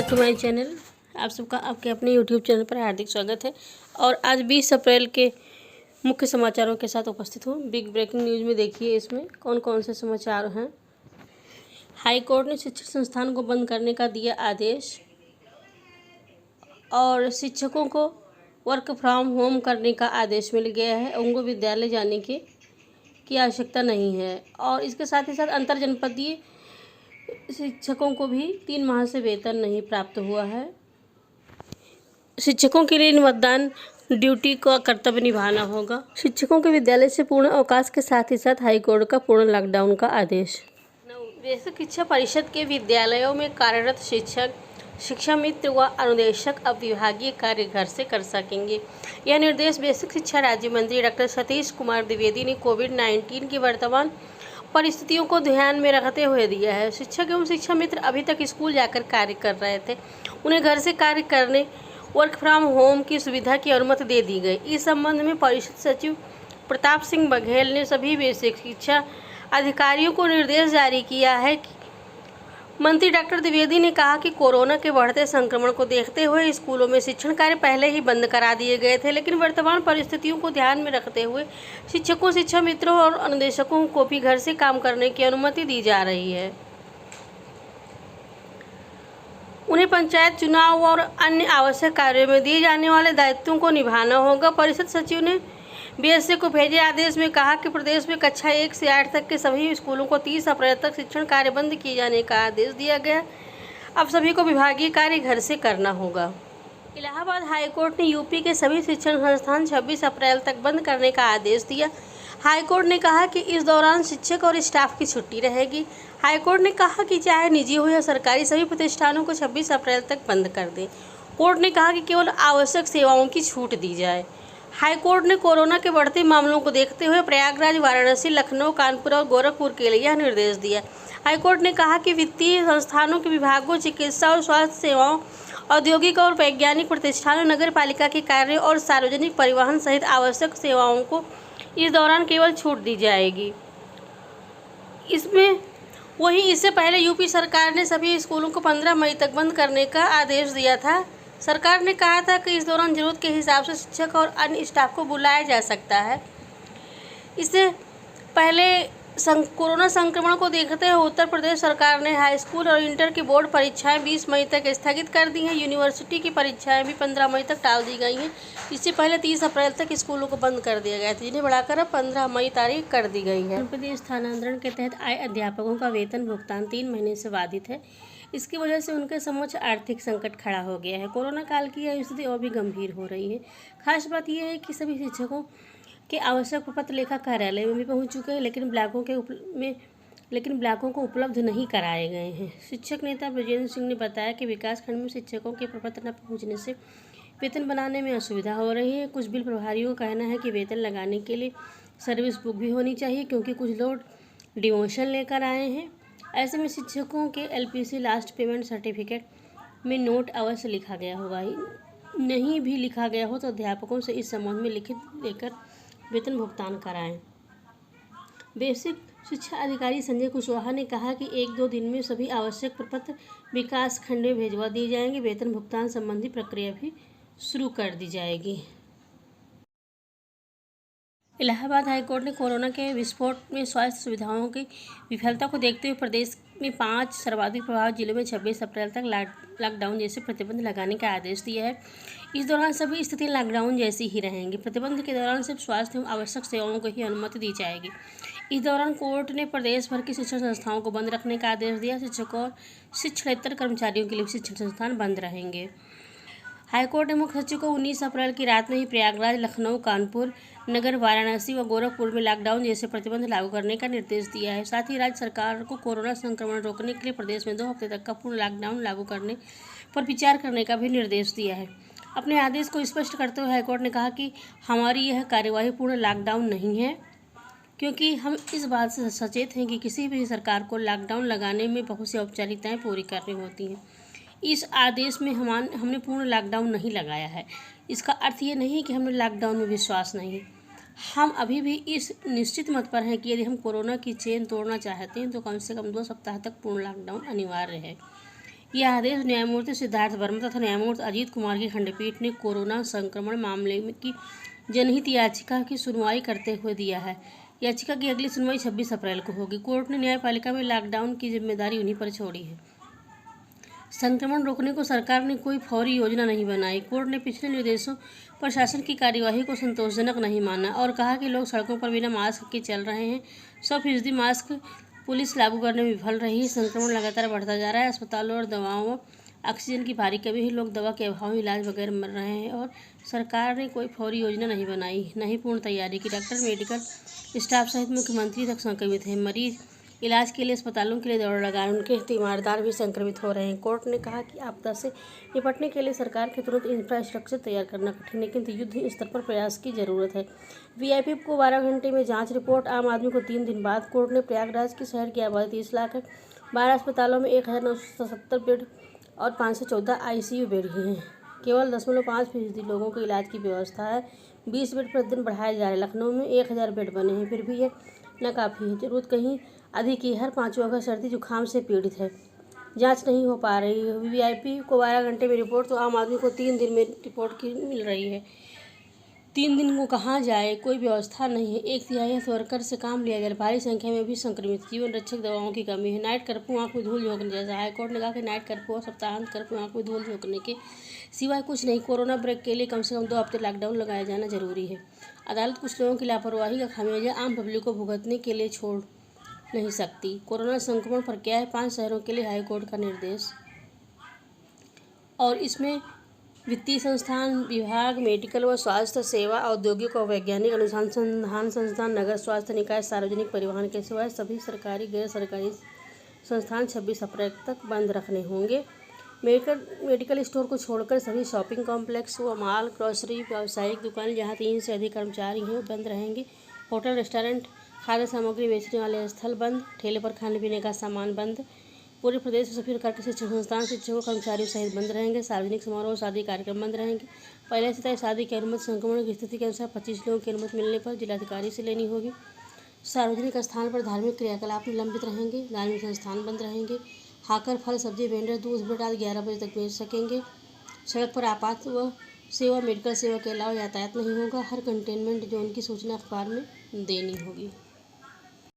Back to my channel. आप सबका आपके अपने यूट्यूब चैनल पर हार्दिक स्वागत है। और आज 20 अप्रैल के मुख्य समाचारों के साथ उपस्थित हूँ। बिग ब्रेकिंग न्यूज़ में देखिए इसमें कौन कौन से समाचार हैं। हाई कोर्ट ने शिक्षण संस्थान को बंद करने का दिया आदेश और शिक्षकों को वर्क फ्रॉम होम करने का आदेश मिल गया है। उनको विद्यालय जाने की आवश्यकता नहीं है। और इसके साथ ही साथ अंतर जनपदीय शिक्षकों को भी 3 माह से वेतन नहीं प्राप्त हुआ है। शिक्षकों के लिए मतदान ड्यूटी का कर्तव्य निभाना होगा। शिक्षकों के विद्यालय से पूर्ण अवकाश के साथ ही साथ हाईकोर्ट का पूर्ण लॉकडाउन का आदेश। बेसिक शिक्षा परिषद के विद्यालयों में कार्यरत शिक्षक, शिक्षा मित्र व अनुदेशक अब विभागीय कार्य घर से कर सकेंगे। यह निर्देश बेसिक शिक्षा राज्य मंत्री डॉक्टर सतीश कुमार द्विवेदी ने कोविड-19 की वर्तमान परिस्थितियों को ध्यान में रखते हुए दिया है। शिक्षक एवं शिक्षा मित्र अभी तक स्कूल जाकर कार्य कर रहे थे, उन्हें घर से कार्य करने वर्क फ्रॉम होम की सुविधा की अनुमति दे दी गई। इस संबंध में परिषद सचिव प्रताप सिंह बघेल ने सभी बेसिक शिक्षा अधिकारियों को निर्देश जारी किया है। मंत्री डॉक्टर द्विवेदी ने कहा कि कोरोना के बढ़ते संक्रमण को देखते हुए स्कूलों में शिक्षण कार्य पहले ही बंद करा दिए गए थे, लेकिन वर्तमान परिस्थितियों को ध्यान में रखते हुए शिक्षकों, शिक्षा मित्रों और अनुदेशकों को भी घर से काम करने की अनुमति दी जा रही है। उन्हें पंचायत चुनाव और अन्य आवश्यक कार्यों में दिए जाने वाले दायित्वों को निभाना होगा। परिषद सचिव ने बीएसए को भेजे आदेश में कहा कि प्रदेश में कक्षा 1 से 8 तक के सभी स्कूलों को 30 अप्रैल तक शिक्षण कार्य बंद किए जाने का आदेश दिया गया। अब सभी को विभागीय कार्य घर से करना होगा। इलाहाबाद हाईकोर्ट ने यूपी के सभी शिक्षण संस्थान 26 अप्रैल तक बंद करने का आदेश दिया। हाईकोर्ट ने कहा कि इस दौरान शिक्षक और स्टाफ की छुट्टी रहेगी। हाईकोर्ट ने कहा कि चाहे निजी हो या सरकारी, सभी प्रतिष्ठानों को 26 अप्रैल तक बंद कर दें। कोर्ट ने कहा कि केवल आवश्यक सेवाओं की छूट दी जाए। हाईकोर्ट ने कोरोना के बढ़ते मामलों को देखते हुए प्रयागराज, वाराणसी, लखनऊ, कानपुर और गोरखपुर के लिए यह निर्देश दिया। हाईकोर्ट ने कहा कि वित्तीय संस्थानों के विभागों, चिकित्सा और स्वास्थ्य सेवाओं, औद्योगिक और वैज्ञानिक प्रतिष्ठानों, नगर पालिका के कार्य और सार्वजनिक परिवहन सहित आवश्यक सेवाओं को इस दौरान केवल छूट दी जाएगी। इससे पहले यूपी सरकार ने सभी स्कूलों को 15 मई तक बंद करने का आदेश दिया था। सरकार ने कहा था कि इस दौरान जरूरत के हिसाब से शिक्षक और अन्य स्टाफ को बुलाया जा सकता है। इससे पहले कोरोना संक्रमण को देखते हुए उत्तर प्रदेश सरकार ने हाई स्कूल और इंटर की बोर्ड परीक्षाएं 20 मई तक स्थगित कर दी हैं। यूनिवर्सिटी की परीक्षाएं भी 15 मई तक टाल दी गई हैं। इससे पहले 30 अप्रैल तक स्कूलों को बंद कर दिया गया था, जिन्हें बढ़ाकर अब 15 मई तारीख कर दी गई है। प्रदेश स्थानांतरण के तहत आए अध्यापकों का वेतन भुगतान 3 महीने से बाधित है। इसकी वजह से उनके समक्ष आर्थिक संकट खड़ा हो गया है। कोरोना काल की यह स्थिति और भी गंभीर हो रही है। खास बात यह है कि सभी शिक्षकों के आवश्यक प्रपत्र लेखा कार्यालय में भी पहुंच चुके हैं, लेकिन ब्लॉकों को उपलब्ध नहीं कराए गए हैं। शिक्षक नेता ब्रजेंद्र सिंह ने बताया कि विकासखंड में शिक्षकों के प्रपत्र न पहुंचने से वेतन बनाने में असुविधा हो रही है। कुछ बिल प्रभारियों का कहना है कि वेतन लगाने के लिए सर्विस बुक भी होनी चाहिए, क्योंकि कुछ लोग डिमोशन लेकर आए हैं। ऐसे में शिक्षकों के एलपीसी लास्ट पेमेंट सर्टिफिकेट में नोट अवश्य लिखा गया होगा। नहीं भी लिखा गया हो तो अध्यापकों से इस संबंध में लिखित लेकर वेतन भुगतान कराएं। बेसिक शिक्षा अधिकारी संजय कुशवाहा ने कहा कि 1-2 दिन में सभी आवश्यक प्रपत्र विकास खंड में भेजवा दिए जाएंगे। वेतन भुगतान संबंधी प्रक्रिया भी शुरू कर दी जाएगी। इलाहाबाद हाईकोर्ट ने कोरोना के विस्फोट में स्वास्थ्य सुविधाओं की विफलता को देखते हुए प्रदेश में 5 सर्वाधिक प्रभावित जिलों में 26 अप्रैल तक लॉकडाउन जैसे प्रतिबंध लगाने का आदेश दिया है। इस दौरान सभी स्थिति लॉकडाउन जैसी ही रहेंगी। प्रतिबंध के दौरान सिर्फ स्वास्थ्य एवं आवश्यक सेवाओं को ही अनुमति दी जाएगी। इस दौरान कोर्ट ने प्रदेश भर की शिक्षण संस्थाओं को बंद रखने का आदेश दिया। शिक्षकों और शिक्षणेतर कर्मचारियों के लिए शिक्षण संस्थान बंद रहेंगे। हाईकोर्ट ने मुख्य सचिव को 19 अप्रैल की रात में ही प्रयागराज, लखनऊ, कानपुर, नगर, वाराणसी व गोरखपुर में लॉकडाउन जैसे प्रतिबंध लागू करने का निर्देश दिया है। साथ ही राज्य सरकार को कोरोना संक्रमण रोकने के लिए प्रदेश में 2 हफ्ते तक का पूर्ण लॉकडाउन लागू करने पर विचार करने का भी निर्देश दिया है। अपने आदेश को स्पष्ट करते हुए हाईकोर्ट ने कहा कि हमारी यह कार्यवाही पूर्ण लॉकडाउन नहीं है, क्योंकि हम इस बात से सचेत हैं कि किसी भी सरकार को लॉकडाउन लगाने में बहुत सी औपचारिकताएँ पूरी करनी होती हैं। इस आदेश में हमने पूर्ण लॉकडाउन नहीं लगाया है। इसका अर्थ ये नहीं कि हमें लॉकडाउन में विश्वास नहीं है। हम अभी भी इस निश्चित मत पर हैं कि यदि हम कोरोना की चेन तोड़ना चाहते हैं तो कम से कम 2 सप्ताह तक पूर्ण लॉकडाउन अनिवार्य है। यह आदेश न्यायमूर्ति सिद्धार्थ वर्मा तथा न्यायमूर्ति अजीत कुमार की खंडपीठ ने कोरोना संक्रमण मामले की जनहित याचिका की सुनवाई करते हुए दिया है। याचिका की अगली सुनवाई 26 अप्रैल को होगी। कोर्ट ने न्यायपालिका में लॉकडाउन की जिम्मेदारी उन्हीं पर छोड़ी है। संक्रमण रोकने को सरकार ने कोई फौरी योजना नहीं बनाई। कोर्ट ने पिछले निर्देशों पर शासन की कार्यवाही को संतोषजनक नहीं माना और कहा कि लोग सड़कों पर बिना मास्क के चल रहे हैं। 100% मास्क पुलिस लागू करने में विफल रही है। संक्रमण लगातार बढ़ता जा रहा है। अस्पतालों और दवाओं ऑक्सीजन की भारी कमी है। लोग दवा के अभाव में इलाज बगैर मर रहे हैं और सरकार ने कोई फौरी योजना नहीं बनाई, नहीं पूर्ण तैयारी की। डॉक्टर, मेडिकल स्टाफ सहित मुख्यमंत्री तक संक्रमित हैं। मरीज इलाज के लिए अस्पतालों के लिए दौड़ लगा रहे हैं। उनके तीमारदार भी संक्रमित हो रहे हैं। कोर्ट ने कहा कि आपदा से निपटने के लिए सरकार के तुरंत इंफ्रास्ट्रक्चर तैयार करना कठिन है, किंतु युद्ध स्तर पर प्रयास की जरूरत है। वीआईपी को 12 घंटे में जांच रिपोर्ट। आम आदमी को 3 दिन बाद। कोर्ट ने प्रयागराज के शहर की आबादी 30 लाख है। 12 अस्पतालों में 1970 बेड और 514 ICU बेड ही हैं। केवल 0.5% लोगों के इलाज की व्यवस्था है। 20 बेड प्रतिदिन बढ़ाए जा रहे हैं। लखनऊ में 1000 बेड बने हैं, फिर भी यह न काफ़ी है। जरूरत कहीं अधिक ही। हर 5वां का सर्दी जुकाम से पीड़ित है। जांच नहीं हो पा रही है। वीआईपी को 12 घंटे में रिपोर्ट, तो आम आदमी को 3 दिन में रिपोर्ट की मिल रही है। 3 दिन को कहाँ जाए, कोई व्यवस्था नहीं है। 1/3 वर्कर से काम लिया जा रहा है। भारी संख्या में भी संक्रमित। जीवन रक्षक दवाओं की कमी है। नाइट कर्फ्यू आंख में धूल झोंकने जैसा। हाईकोर्ट ने कहा कि नाइट कर्फ्यू और सप्ताहांत कर्फ्यू आंख में धूल झोंकने के सिवाय कुछ नहीं। कोरोना ब्रेक के लिए कम से कम 2 हफ्ते लॉकडाउन लगाया जाना जरूरी है। अदालत कुछ लोगों की लापरवाही का खामियाजा आम पब्लिक को भुगतने के लिए छोड़ नहीं सकती। कोरोना संक्रमण पर क्या है 5 शहरों के लिए हाईकोर्ट का निर्देश, और इसमें वित्तीय संस्थान, विभाग, मेडिकल व स्वास्थ्य सेवा, औद्योगिक और वैज्ञानिक अनुसंधान संस्थान, नगर स्वास्थ्य निकाय, सार्वजनिक परिवहन के सिवाय सभी सरकारी गैर सरकारी संस्थान 26 अप्रैल तक बंद रखने होंगे। मेडिकल स्टोर को छोड़कर सभी शॉपिंग कॉम्प्लेक्स व मॉल, ग्रोसरी, व्यावसायिक दुकान जहां 3 से अधिक कर्मचारी हैं बंद रहेंगे। होटल, रेस्टोरेंट, खाद्य सामग्री बेचने वाले स्थल बंद। ठेले पर खाने पीने का सामान बंद। पूरे प्रदेश में सभी प्रकार के शिक्षण संस्थान शिक्षकों कर्मचारियों सहित बंद रहेंगे। सार्वजनिक समारोह, शादी कार्यक्रम बंद रहेंगे। पहले से तय शादी की अनुमति संक्रमण की स्थिति के अनुसार 25 लोगों की अनुमति मिलने पर जिलाधिकारी से लेनी होगी। सार्वजनिक स्थान पर धार्मिक क्रियाकलाप निलंबित रहेंगे। धार्मिक संस्थान बंद रहेंगे। हाकर, फल, सब्जी वेंडर दूध, ब्रेड आदि 11 बजे तक बेच सकेंगे। सड़क पर आपात व सेवा, मेडिकल सेवा के अलावा यातायात नहीं होगा। हर कंटेनमेंट जोन की सूचना अखबार में देनी होगी।